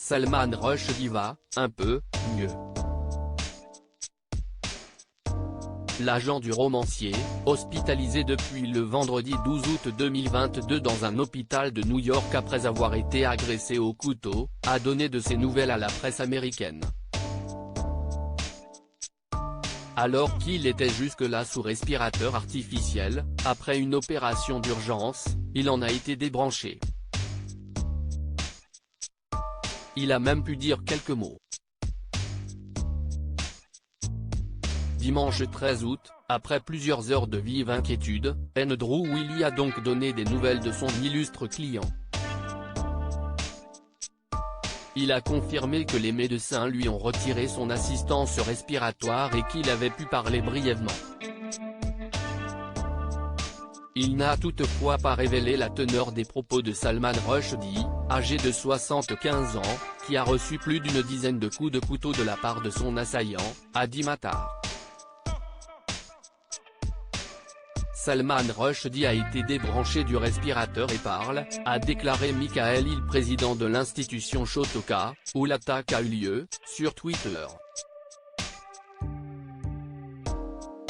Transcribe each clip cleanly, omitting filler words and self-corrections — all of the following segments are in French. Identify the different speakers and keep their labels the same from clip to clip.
Speaker 1: Salman Rushdie va un peu mieux. L'agent du romancier, hospitalisé depuis le vendredi 12 août 2022 dans un hôpital de New York après avoir été agressé au couteau, a donné de ses nouvelles à la presse américaine. Alors qu'il était jusque-là sous respirateur artificiel, après une opération d'urgence, il en a été débranché. Il a même pu dire quelques mots. Dimanche 13 août, après plusieurs heures de vive inquiétude, Andrew Willey a donc donné des nouvelles de son illustre client. Il a confirmé que les médecins lui ont retiré son assistance respiratoire et qu'il avait pu parler brièvement. Il n'a toutefois pas révélé la teneur des propos de Salman Rushdie, âgé de 75 ans, qui a reçu plus d'une dizaine de coups de couteau de la part de son assaillant, a dit Matar. Salman Rushdie a été débranché du respirateur et parle, a déclaré Michael Hill, président de l'institution Shotoka, où l'attaque a eu lieu, sur Twitter.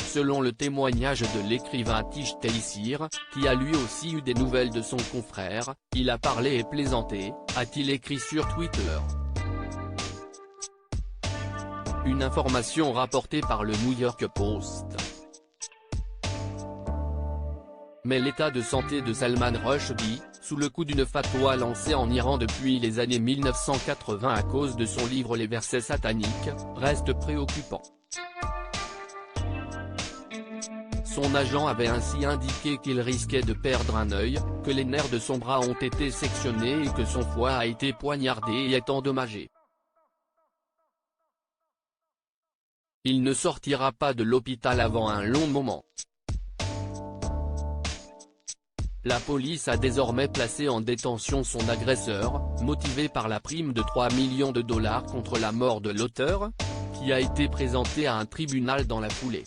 Speaker 1: Selon le témoignage de l'écrivain Tish Taysir, qui a lui aussi eu des nouvelles de son confrère, il a parlé et plaisanté, a-t-il écrit sur Twitter. Une information rapportée par le New York Post. Mais l'état de santé de Salman Rushdie, sous le coup d'une fatwa lancée en Iran depuis les années 1980 à cause de son livre Les versets sataniques, reste préoccupant. Son agent avait ainsi indiqué qu'il risquait de perdre un œil, que les nerfs de son bras ont été sectionnés et que son foie a été poignardé et est endommagé. Il ne sortira pas de l'hôpital avant un long moment. La police a désormais placé en détention son agresseur, motivé par la prime de 3 millions de dollars contre la mort de l'auteur, qui a été présentée à un tribunal dans la foulée.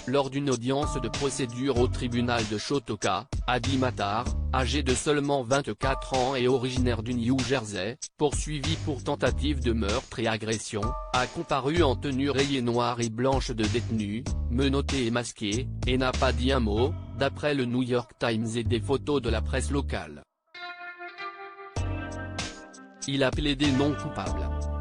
Speaker 1: Lors d'une audience de procédure au tribunal de Shotoka, Adi Matar, âgé de seulement 24 ans et originaire du New Jersey, poursuivi pour tentative de meurtre et agression, a comparu en tenue rayée noire et blanche de détenu, menotté et masqué, et n'a pas dit un mot, d'après le New York Times et des photos de la presse locale. Il a plaidé non coupable.